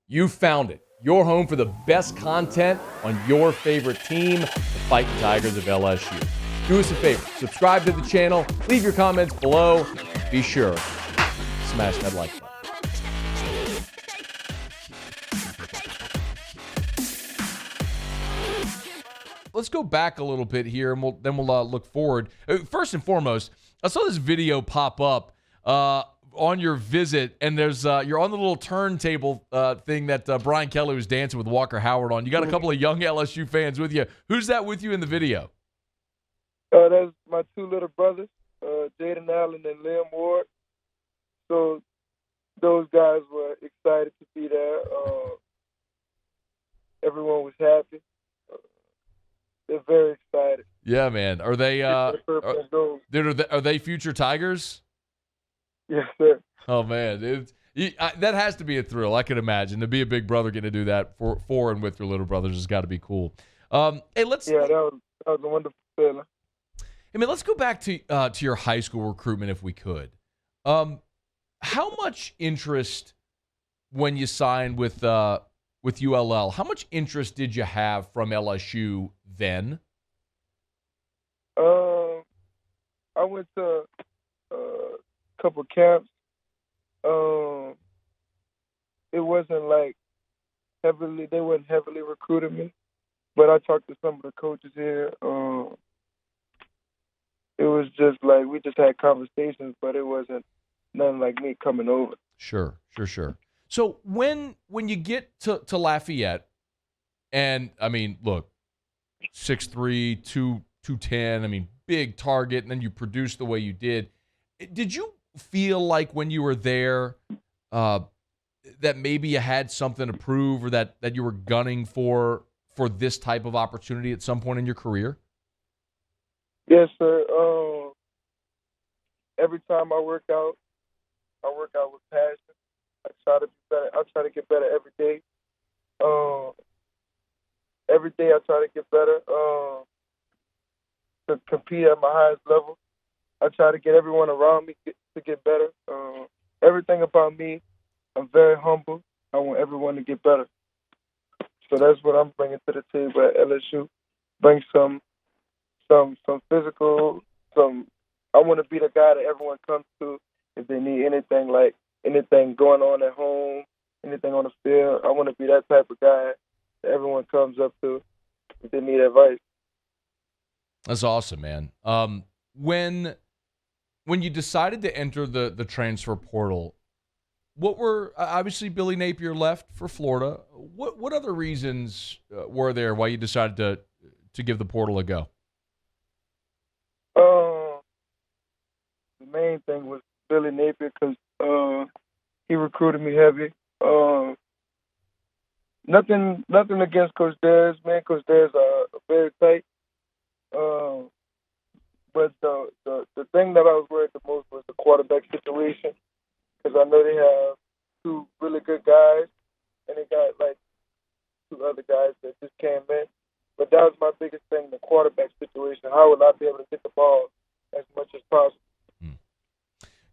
You found it. Your home for the best content on your favorite team, the Fighting Tigers of LSU. Do us a favor. Subscribe to the channel. Leave your comments below. Be sure to smash that like button. Let's go back a little bit here, and we'll look forward. First and foremost, I saw this video pop up on your visit, and there's you're on the little turntable thing that Brian Kelly was dancing with Walker Howard on. You got a couple of young LSU fans with you. Who's that with you in the video? That's my two little brothers, Jaden Allen and Liam Ward. So those guys were excited to be there. Everyone was happy. They're very excited. Yeah, man. Are they are they future Tigers? Yes, sir. Oh man, that has to be a thrill. I can imagine to be a big brother getting to do that for and with your little brothers has got to be cool. Hey, let's. Yeah, that was a wonderful feeling. I mean, let's go back to your high school recruitment if we could. How much interest when you signed with ULL? How much interest did you have from LSU then? I went to a couple camps. It wasn't like they weren't heavily recruiting me, but I talked to some of the coaches here. It was just like we just had conversations, but it wasn't nothing like me coming over. Sure. So when you get to Lafayette, and I mean, look, 6'3", 210, I mean, big target, and then you produce the way you did. Did you feel like when you were there that maybe you had something to prove, or that you were gunning for this type of opportunity at some point in your career? Yes, sir. Every time I work out with passion. I try to be better. I try to get better every day. Every day I try to get better to compete at my highest level. I try to get everyone around me to get better. Everything about me, I'm very humble. I want everyone to get better. So that's what I'm bringing to the table at LSU. Bring some physical, I want to be the guy that everyone comes to if they need anything, like anything going on at home, anything on the field. I want to be that type of guy that everyone comes up to if they need advice. That's awesome, man. When you decided to enter the transfer portal, what were obviously Billy Napier left for Florida. What other reasons were there why you decided to give the portal a go? The main thing was Billy Napier because he recruited me heavy. Nothing against Coach Dez, man. Coach Dez very tight. But the thing that I was worried the most was the quarterback situation, because I know they have two really good guys, and they got like two other guys that just came in. But that was my biggest thing, the quarterback situation. How will I be able to get the ball as much as possible?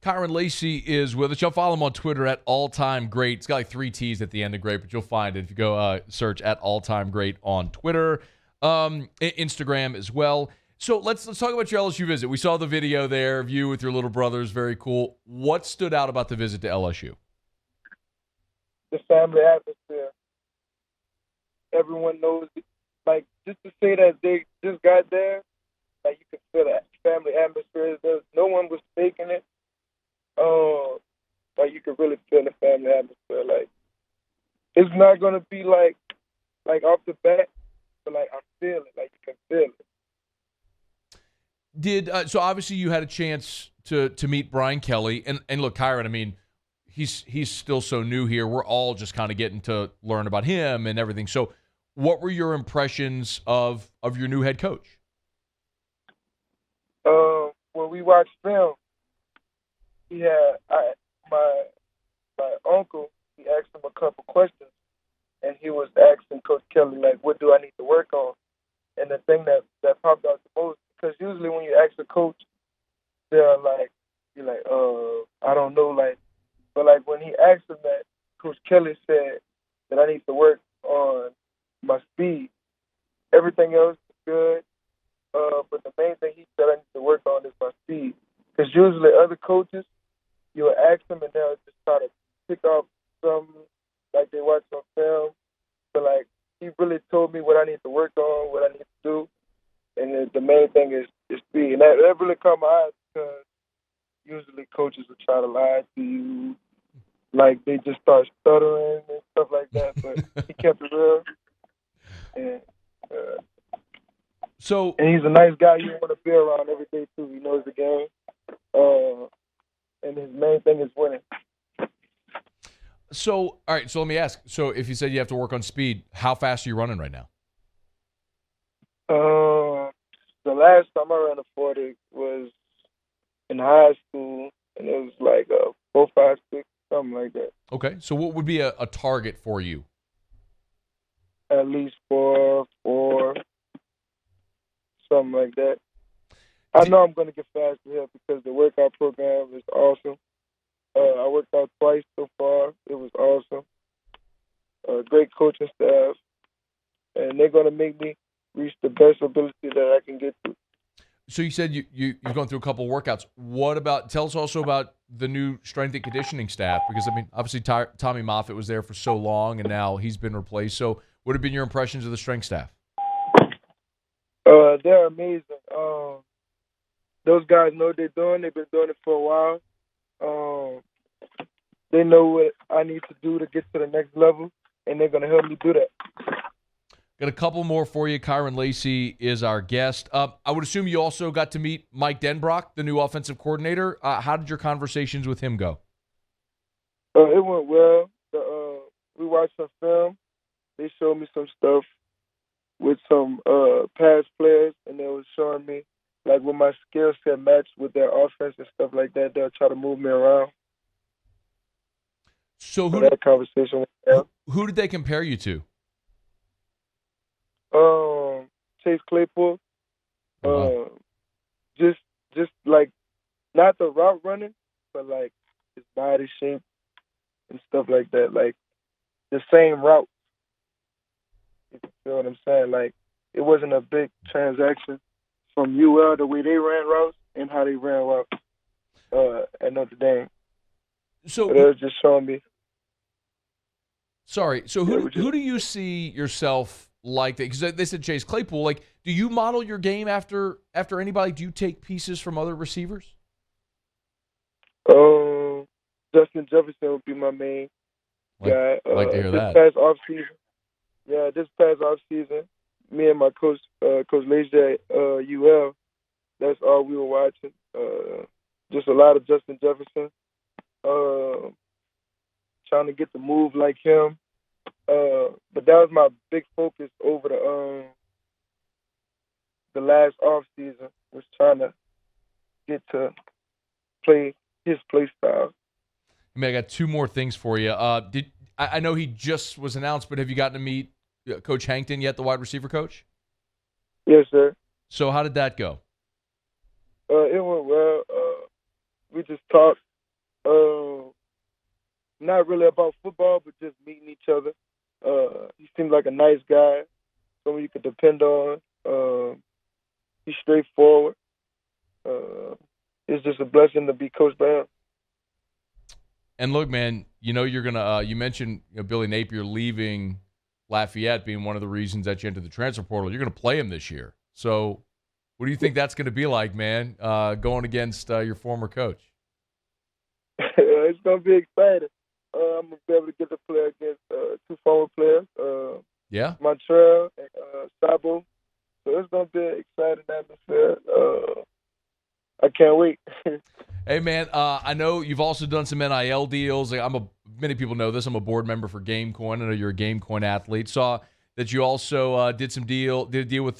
Kyren Lacy is with us. You'll follow him on Twitter at alltimegreat. It's got like 3 T's at the end of great, but you'll find it if you go search at alltimegreat on Twitter, Instagram as well. So let's talk about your LSU visit. We saw the video there of you with your little brothers. Very cool. What stood out about the visit to LSU? The family atmosphere. Everyone knows it. Like, just to say that they just got there, like, you could feel that family atmosphere. No one was faking it. Like, you could really feel the family atmosphere. Like, it's not gonna be like off the bat, but like I feel it. Like, you can feel it. So obviously you had a chance to meet Brian Kelly, and look, Kyren, I mean, he's still so new here. We're all just kind of getting to learn about him and everything. So what were your impressions of your new head coach? When we watched film, he had my uncle. He asked him a couple questions, and he was asking Coach Kelly, like, what do I need to work on? And the thing that popped out the most, because usually when you ask a coach, they're like, you're like, I don't know, like, but like when he asked him that, Coach Kelly said, I need to work on my speed. Everything else is good, but the main thing he said I need to work on is my speed. Because usually other coaches, you'll ask them and they'll just try to pick up some, like they watch on film. But, like, he really told me what I need to work on, what I need to do. And the main thing is speed. And that really caught my eyes because usually coaches will try to lie to you. Like, they just start stuttering and stuff like that. But he kept it real. And, So, and he's a nice guy you want to be around every day, too. He knows the game. And his main thing is winning. so all right. So let me ask. So if you said you have to work on speed, how fast are you running right now? The last time I ran a 40 was in high school, and it was like a 4.56, something like that. Okay. So what would be a target for you? At least 4, something like that. I know I'm going to get faster here because the workout program is awesome. I worked out twice so far. It was awesome. Great coaching staff. And they're going to make me reach the best ability that I can get to. So you said you've gone through a couple of workouts. What about, tell us also about the new strength and conditioning staff, because, I mean, obviously Tommy Moffitt was there for so long, and now he's been replaced. So what have been your impressions of the strength staff? They're amazing. Those guys know what they're doing. They've been doing it for a while. They know what I need to do to get to the next level, and they're going to help me do that. Got a couple more for you. Kyren Lacy is our guest. I would assume you also got to meet Mike Denbrock, the new offensive coordinator. How did your conversations with him go? It went well. We watched some film. They showed me some stuff with some past players, and they were showing me, like, when my skill set matched with their offense and stuff like that, they'll try to move me around. So that conversation went down. Who did they compare you to? Chase Claypool. Wow. Just like, not the route running, but like his body shape and stuff like that. Like the same route. If you feel what I'm saying? Like, it wasn't a big transaction from UL, the way they ran routes and how they ran routes at Notre Dame. So they was just showing me. Sorry. So who do you see yourself like that? Because they said Chase Claypool. Like, do you model your game after anybody? Do you take pieces from other receivers? Justin Jefferson would be my main guy. Like to hear that. This past off season, me and my coach, Coach Lacy at UL, that's all we were watching. Just a lot of Justin Jefferson. Trying to get the move like him. But that was my big focus over the last off season, was trying to get to play his play style. I mean, I got two more things for you. I know he just was announced, but have you gotten to meet Coach Hankton yet, the wide receiver coach? Yes, sir. So how did that go? It went well. We just talked, not really about football, but just meeting each other. He seemed like a nice guy, someone you could depend on. He's straightforward. It's just a blessing to be coached by him. And look, man, you know you're gonna. You mentioned Billy Napier leaving Lafayette being one of the reasons that you entered the transfer portal. You're gonna play him this year. So, what do you think that's gonna be like, man? Going against your former coach. It's gonna be exciting. I'm gonna be able to get to play against two former players. Yeah. Montreal and Sabo. So it's gonna be an exciting atmosphere. I can't wait. Hey, man, I know you've also done some NIL deals. Many people know this. I'm a board member for GameCoin. I know you're a GameCoin athlete. Saw that you also did a deal with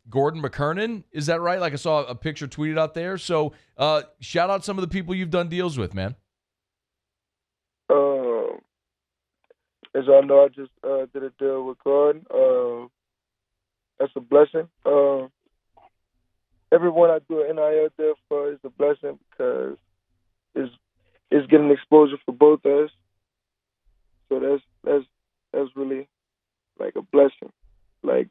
Gordon McKernan. Is that right? Like, I saw a picture tweeted out there. So shout out some of the people you've done deals with, man. As y'all know, I just did a deal with Gordon. That's a blessing. Everyone I do an NIL deal for is a blessing because it's getting exposure for both of us. So that's that's really like a blessing. Like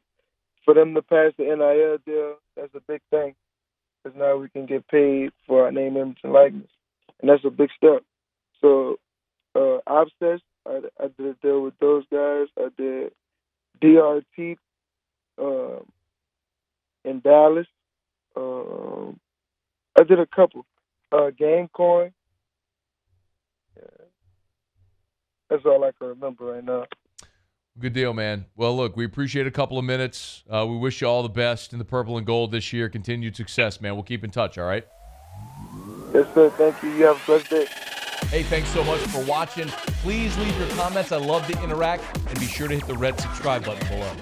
for them to pass the NIL deal, that's a big thing. Because now we can get paid for our name, image, and likeness, and that's a big step. So, Obsess, I did a deal with those guys. I did DRT in Dallas. I did a couple. Gamecoin. Yeah, that's all I can remember right now. Good deal, man. Well, look, we appreciate a couple of minutes. We wish you all the best in the purple and gold this year. Continued success, man. We'll keep in touch, all right? Yes, sir. Thank you. You have a blessed day. Hey, thanks so much for watching. Please leave your comments. I love to interact. And be sure to hit the red subscribe button below.